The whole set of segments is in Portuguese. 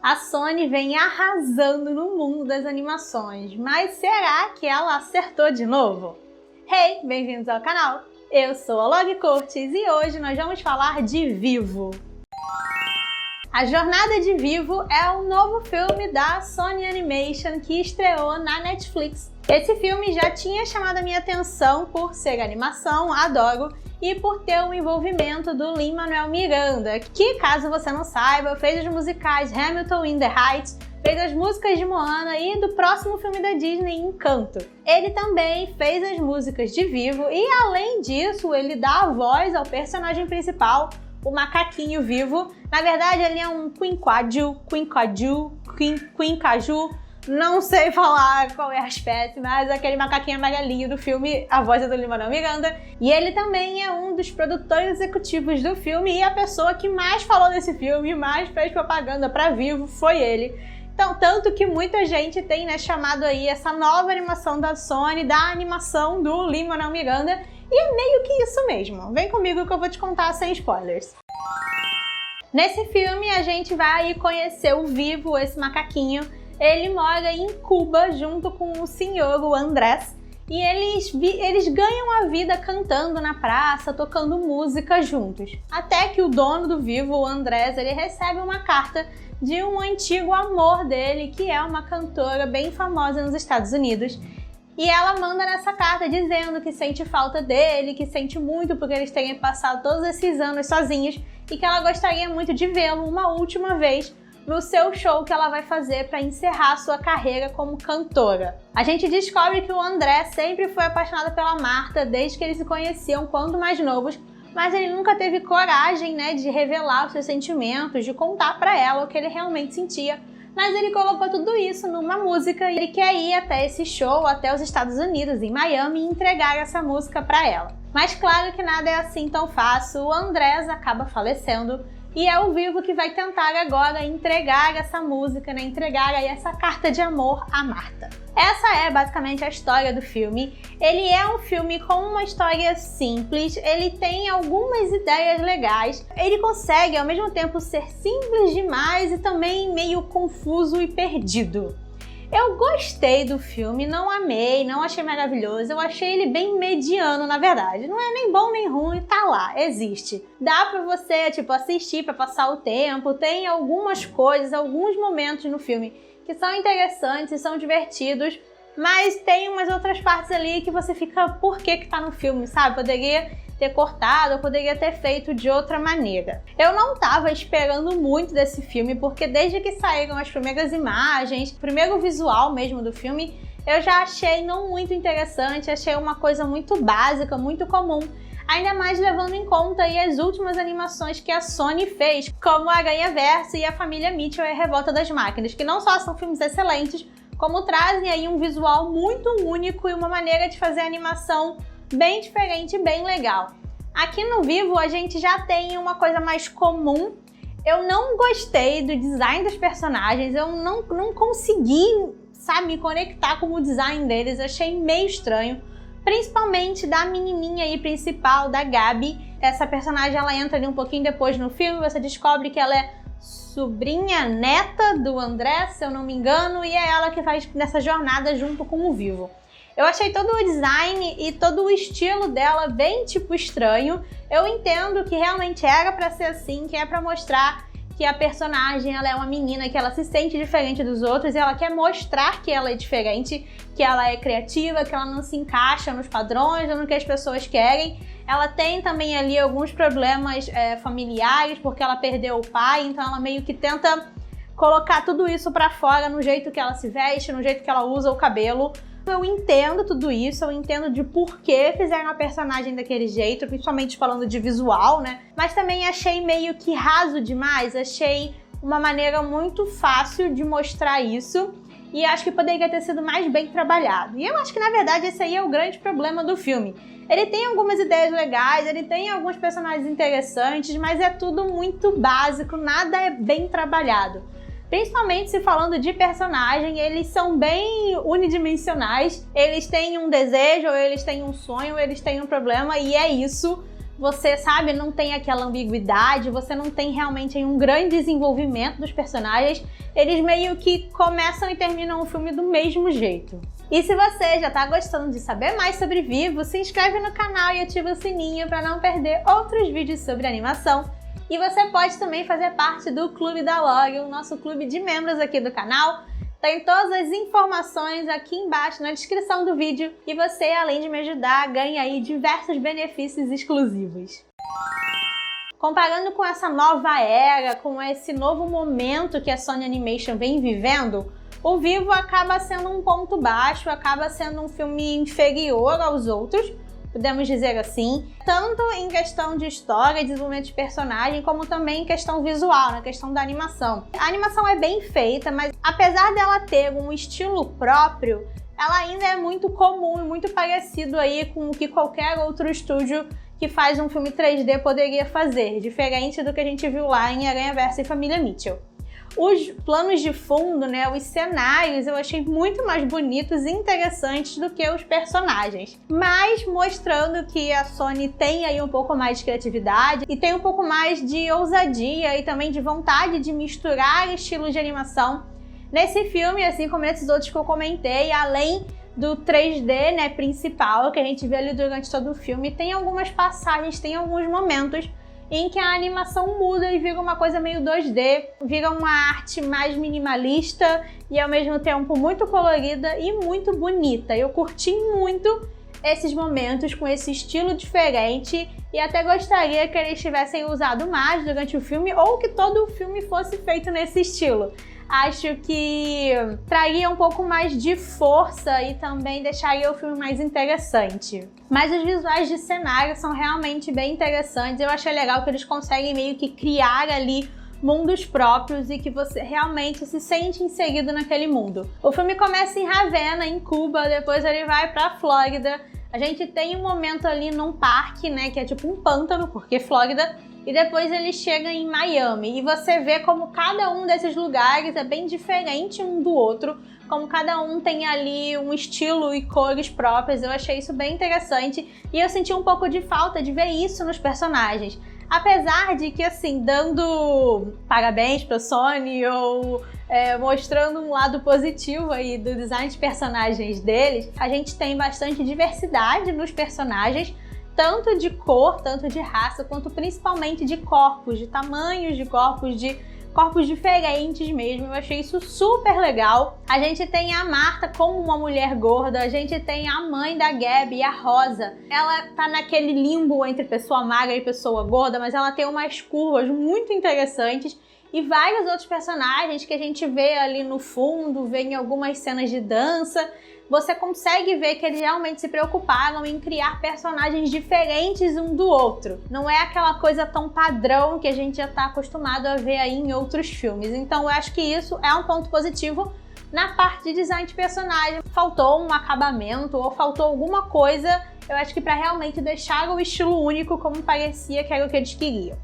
A Sony vem arrasando no mundo das animações, mas será que ela acertou de novo? Hey, bem-vindos ao canal! Eu sou a Log Curtis e hoje nós vamos falar de Vivo. A Jornada de Vivo é o novo filme da Sony Animation que estreou na Netflix. Esse filme já tinha chamado a minha atenção por ser animação, adoro, e por ter o envolvimento do Lin-Manuel Miranda, que, caso você não saiba, fez os musicais Hamilton in the Heights, fez as músicas de Moana e do próximo filme da Disney, Encanto. Ele também fez as músicas de Vivo e, além disso, ele dá a voz ao personagem principal, o macaquinho Vivo. Na verdade, ele é um Quincaju, não sei falar qual é a espécie, mas aquele macaquinho amarelinho do filme, a voz é do Lin-Manuel Miranda. E ele também é um dos produtores executivos do filme e a pessoa que mais falou desse filme, mais fez propaganda para Vivo, foi ele. Então, tanto que muita gente tem, chamado aí essa nova animação da Sony, da animação do Lin-Manuel Miranda, e é meio que isso mesmo. Vem comigo que eu vou te contar sem spoilers. Nesse filme, a gente vai conhecer o Vivo, esse macaquinho. Ele mora em Cuba junto com o senhor, o Andrés, e eles ganham a vida cantando na praça, tocando música juntos. Até que o dono do Vivo, o Andrés, ele recebe uma carta de um antigo amor dele, que é uma cantora bem famosa nos Estados Unidos. E ela manda nessa carta dizendo que sente falta dele, que sente muito porque eles tenham passado todos esses anos sozinhos e que ela gostaria muito de vê-lo uma última vez no seu show que ela vai fazer para encerrar sua carreira como cantora. A gente descobre que o André sempre foi apaixonado pela Marta desde que eles se conheciam quando mais novos, mas ele nunca teve coragem, de revelar os seus sentimentos, de contar para ela o que ele realmente sentia. Mas ele colocou tudo isso numa música e ele quer ir até esse show, até os Estados Unidos, em Miami, e entregar essa música para ela. Mas claro que nada é assim tão fácil, o Andrés acaba falecendo e é o Vivo que vai tentar agora entregar essa música, entregar aí essa carta de amor à Marta. Essa é basicamente a história do filme. Ele é um filme com uma história simples, ele tem algumas ideias legais, ele consegue ao mesmo tempo ser simples demais e também meio confuso e perdido. Eu gostei do filme, não amei, não achei maravilhoso, eu achei ele bem mediano, na verdade. Não é nem bom nem ruim, tá lá, existe. Dá pra você, assistir pra passar o tempo, tem algumas coisas, alguns momentos no filme que são interessantes e são divertidos, mas tem umas outras partes ali que você fica, por que tá no filme, sabe? Poderia ter cortado, eu poderia ter feito de outra maneira. Eu não tava esperando muito desse filme, porque desde que saíram as primeiras imagens, o primeiro visual mesmo do filme, eu já achei não muito interessante, achei uma coisa muito básica, muito comum, ainda mais levando em conta aí as últimas animações que a Sony fez, como a Aranhaverso e a Família Mitchell e a Revolta das Máquinas, que não só são filmes excelentes, como trazem aí um visual muito único e uma maneira de fazer animação bem diferente e bem legal. Aqui no Vivo a gente já tem uma coisa mais comum. Eu não gostei do design dos personagens, eu não consegui, me conectar com o design deles, achei meio estranho. Principalmente da menininha aí principal, da Gabi. Essa personagem ela entra ali um pouquinho depois no filme, você descobre que ela é sobrinha neta do André, se eu não me engano, e é ela que faz nessa jornada junto com o Vivo. Eu achei todo o design e todo o estilo dela bem estranho. Eu entendo que realmente era pra ser assim, que é pra mostrar que a personagem ela é uma menina, que ela se sente diferente dos outros e ela quer mostrar que ela é diferente, que ela é criativa, que ela não se encaixa nos padrões ou no que as pessoas querem. Ela tem também ali alguns problemas familiares, porque ela perdeu o pai, então ela meio que tenta colocar tudo isso pra fora no jeito que ela se veste, no jeito que ela usa o cabelo. Eu entendo tudo isso, eu entendo de por que fizeram a personagem daquele jeito, principalmente falando de visual, Mas também achei meio que raso demais, achei uma maneira muito fácil de mostrar isso e acho que poderia ter sido mais bem trabalhado. E eu acho que, na verdade, esse aí é o grande problema do filme. Ele tem algumas ideias legais, ele tem alguns personagens interessantes, mas é tudo muito básico, nada é bem trabalhado. Principalmente se falando de personagem, eles são bem unidimensionais, eles têm um desejo, ou eles têm um sonho, ou eles têm um problema e é isso. você, sabe, não tem aquela ambiguidade, você não tem realmente um grande desenvolvimento dos personagens, eles meio que começam e terminam o filme do mesmo jeito. E se você já tá gostando de saber mais sobre Vivo, se inscreve no canal e ativa o sininho para não perder outros vídeos sobre animação. E você pode também fazer parte do Clube da Log, o nosso clube de membros aqui do canal. Tem todas as informações aqui embaixo na descrição do vídeo e você, além de me ajudar, ganha aí diversos benefícios exclusivos. Comparando com essa nova era, com esse novo momento que a Sony Animation vem vivendo, o Vivo acaba sendo um ponto baixo, acaba sendo um filme inferior aos outros, podemos dizer assim, tanto em questão de história, desenvolvimento de personagem, como também em questão visual, na questão da animação. A animação é bem feita, mas apesar dela ter um estilo próprio, ela ainda é muito comum e muito parecido aí com o que qualquer outro estúdio que faz um filme 3D poderia fazer, diferente do que a gente viu lá em Aranhaverso e Família Mitchell. Os planos de fundo, né, os cenários, eu achei muito mais bonitos e interessantes do que os personagens. Mas mostrando que a Sony tem aí um pouco mais de criatividade e tem um pouco mais de ousadia e também de vontade de misturar estilos de animação. Nesse filme, assim como nesses outros que eu comentei, além do 3D, né, principal, que a gente vê ali durante todo o filme, tem algumas passagens, tem alguns momentos em que a animação muda e vira uma coisa meio 2D, vira uma arte mais minimalista e ao mesmo tempo muito colorida e muito bonita. Eu curti muito esses momentos com esse estilo diferente e até gostaria que eles tivessem usado mais durante o filme ou que todo o filme fosse feito nesse estilo. Acho que traria um pouco mais de força e também deixaria o filme mais interessante. Mas os visuais de cenário são realmente bem interessantes. Eu achei legal que eles conseguem meio que criar ali mundos próprios e que você realmente se sente inserido naquele mundo. O filme começa em Ravenna, em Cuba, depois ele vai pra Flórida. A gente tem um momento ali num parque, né, que é tipo um pântano, porque Flórida, e depois ele chega em Miami. E você vê como cada um desses lugares é bem diferente um do outro, como cada um tem ali um estilo e cores próprias. Eu achei isso bem interessante e eu senti um pouco de falta de ver isso nos personagens. Apesar de que, assim, dando parabéns pra Sony ou mostrando um lado positivo aí do design de personagens deles, a gente tem bastante diversidade nos personagens, tanto de cor, tanto de raça, quanto principalmente de corpos, de tamanhos de corpos diferentes mesmo. Eu achei isso super legal. A gente tem a Marta como uma mulher gorda, a gente tem a mãe da Gabi, a Rosa. Ela tá naquele limbo entre pessoa magra e pessoa gorda, mas ela tem umas curvas muito interessantes. E vários outros personagens que a gente vê ali no fundo, vê em algumas cenas de dança. Você consegue ver que eles realmente se preocuparam em criar personagens diferentes um do outro. Não é aquela coisa tão padrão que a gente já está acostumado a ver aí em outros filmes. Então eu acho que isso é um ponto positivo na parte de design de personagem. Faltou um acabamento ou faltou alguma coisa, eu acho que para realmente deixar o estilo único como parecia que era o que eles queriam.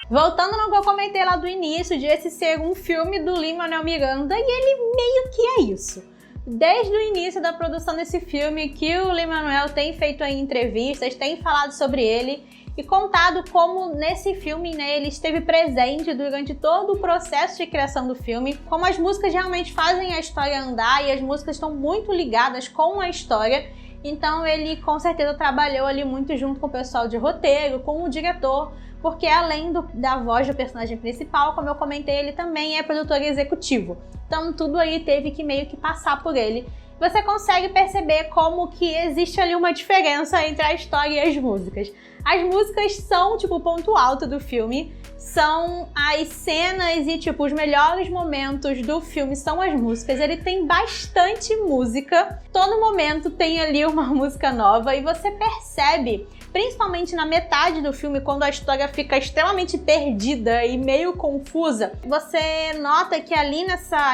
Voltando no que eu comentei lá do início, de esse ser um filme do Lin-Manuel Miranda, e ele meio que é isso. Desde o início da produção desse filme, que o Lin-Manuel tem feito aí entrevistas, tem falado sobre ele e contado como nesse filme, né, ele esteve presente durante todo o processo de criação do filme, como as músicas realmente fazem a história andar e as músicas estão muito ligadas com a história. Então ele com certeza trabalhou ali muito junto com o pessoal de roteiro, com o diretor, porque além da voz do personagem principal, como eu comentei, ele também é produtor executivo. Então tudo aí teve que meio que passar por ele. Você consegue perceber como que existe ali uma diferença entre a história e as músicas. As músicas são tipo o ponto alto do filme, são as cenas e tipo os melhores momentos do filme são as músicas. Ele tem bastante música, todo momento tem ali uma música nova e você percebe, principalmente na metade do filme, quando a história fica extremamente perdida e meio confusa, você nota que ali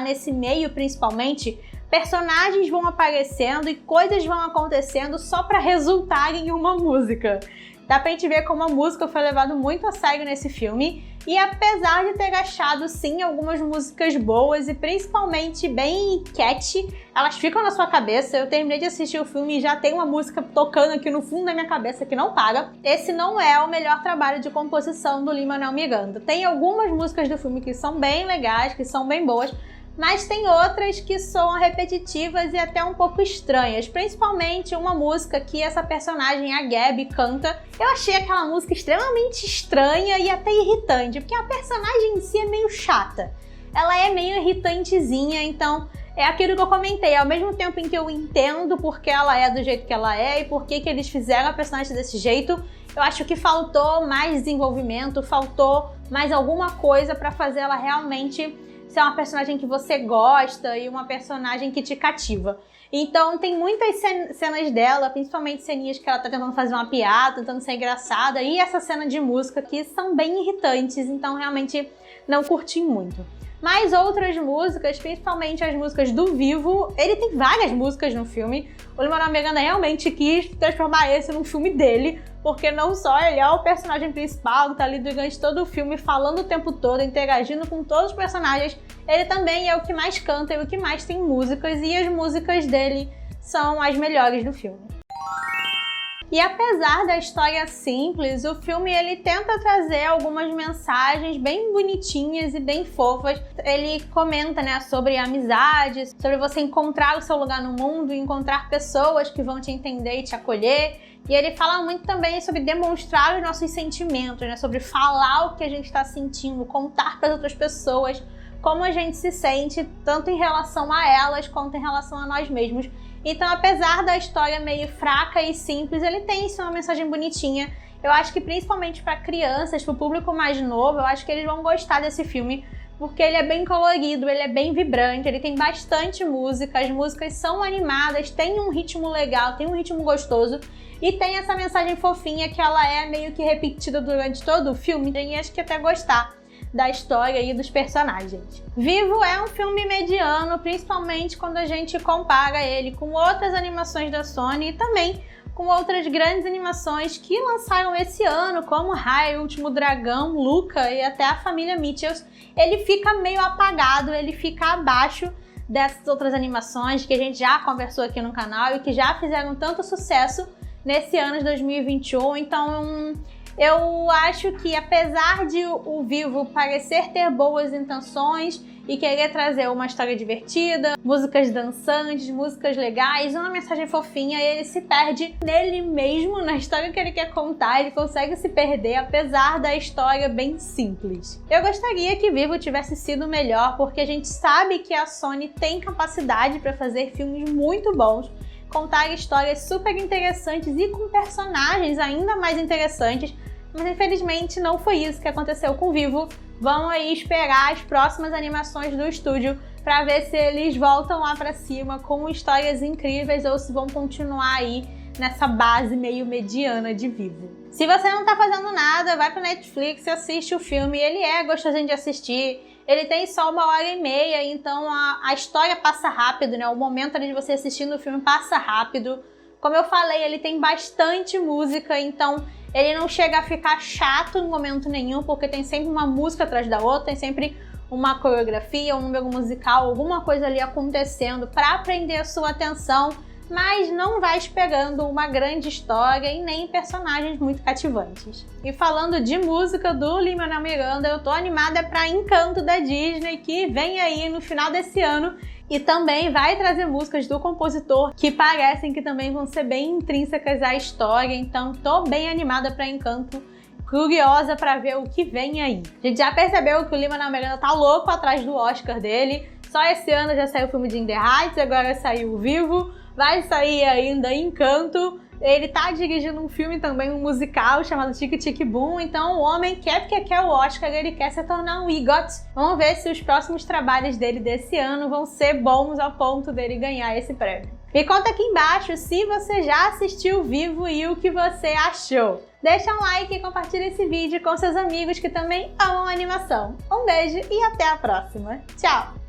nesse meio principalmente, personagens vão aparecendo e coisas vão acontecendo só para resultar em uma música. Dá pra gente ver como a música foi levada muito a sério nesse filme. E apesar de ter achado, sim, algumas músicas boas e principalmente bem catchy, elas ficam na sua cabeça. Eu terminei de assistir o filme e já tem uma música tocando aqui no fundo da minha cabeça que não para. Esse não é o melhor trabalho de composição do Lin-Manuel Miranda. Tem algumas músicas do filme que são bem legais, que são bem boas, mas tem outras que são repetitivas e até um pouco estranhas, principalmente uma música que essa personagem, a Gabi, canta. Eu achei aquela música extremamente estranha e até irritante, porque a personagem em si é meio chata. Ela é meio irritantezinha, então é aquilo que eu comentei. Ao mesmo tempo em que eu entendo porque ela é do jeito que ela é e por que eles fizeram a personagem desse jeito, eu acho que faltou mais desenvolvimento, faltou mais alguma coisa para fazer ela realmente ser uma personagem que você gosta e uma personagem que te cativa. Então tem muitas cenas dela, principalmente ceninhas que ela tá tentando fazer uma piada, tentando ser engraçada, e essa cena de música que são bem irritantes, então realmente não curti muito. Mas outras músicas, principalmente as músicas do Vivo, ele tem várias músicas no filme. O Lin-Manuel Miranda realmente quis transformar esse num filme dele, porque não só ele é o personagem principal, que tá ali durante todo o filme, falando o tempo todo, interagindo com todos os personagens, ele também é o que mais canta e o que mais tem músicas, e as músicas dele são as melhores do filme. E apesar da história simples, o filme ele tenta trazer algumas mensagens bem bonitinhas e bem fofas. Ele comenta, né, sobre amizade, sobre você encontrar o seu lugar no mundo, encontrar pessoas que vão te entender e te acolher. E ele fala muito também sobre demonstrar os nossos sentimentos, né, sobre falar o que a gente está sentindo, contar para as outras pessoas como a gente se sente, tanto em relação a elas quanto em relação a nós mesmos. Então, apesar da história meio fraca e simples, ele tem sim uma mensagem bonitinha. Eu acho que principalmente para crianças, para o público mais novo, eu acho que eles vão gostar desse filme, porque ele é bem colorido, ele é bem vibrante, ele tem bastante música, as músicas são animadas, tem um ritmo legal, tem um ritmo gostoso, e tem essa mensagem fofinha que ela é meio que repetida durante todo o filme, e acho que até gostar da história e dos personagens. Vivo é um filme mediano, principalmente quando a gente compara ele com outras animações da Sony e também com outras grandes animações que lançaram esse ano, como Raya, O Último Dragão, Luca e até a Família Mitchells. Ele fica meio apagado, ele fica abaixo dessas outras animações que a gente já conversou aqui no canal e que já fizeram tanto sucesso nesse ano de 2021, então eu acho que apesar de o Vivo parecer ter boas intenções e querer trazer uma história divertida, músicas dançantes, músicas legais, uma mensagem fofinha, ele se perde nele mesmo, na história que ele quer contar, ele consegue se perder apesar da história bem simples. Eu gostaria que Vivo tivesse sido melhor, porque a gente sabe que a Sony tem capacidade para fazer filmes muito bons, contar histórias super interessantes e com personagens ainda mais interessantes, mas infelizmente não foi isso que aconteceu com Vivo. Vamos aí esperar as próximas animações do estúdio para ver se eles voltam lá para cima com histórias incríveis ou se vão continuar aí nessa base meio mediana de Vivo. Se você não tá fazendo nada, vai pro Netflix e assiste o filme. Ele é gostosinho de assistir, ele tem só 1h30, então a história passa rápido, né? O momento ali de você assistindo o filme passa rápido. Como eu falei, ele tem bastante música, então ele não chega a ficar chato em momento nenhum, porque tem sempre uma música atrás da outra, tem sempre uma coreografia, um número musical, alguma coisa ali acontecendo para prender a sua atenção, mas não vai esperando uma grande história e nem personagens muito cativantes. E falando de música do Lin-Manuel Miranda, eu tô animada para Encanto da Disney, que vem aí no final desse ano, e também vai trazer músicas do compositor que parecem que também vão ser bem intrínsecas à história, então tô bem animada para Encanto, curiosa para ver o que vem aí. A gente já percebeu que o Lin-Manuel Miranda tá louco atrás do Oscar dele, só esse ano já saiu o filme de In the Heights, agora saiu o Vivo, vai sair ainda Encanto. Ele tá dirigindo um filme também, um musical chamado Tic Tic Boom, então o homem quer porque quer o Oscar, ele quer se tornar um EGOT. Vamos ver se os próximos trabalhos dele desse ano vão ser bons ao ponto dele ganhar esse prêmio. Me conta aqui embaixo se você já assistiu Vivo e o que você achou. Deixa um like e compartilha esse vídeo com seus amigos que também amam animação. Um beijo e até a próxima. Tchau!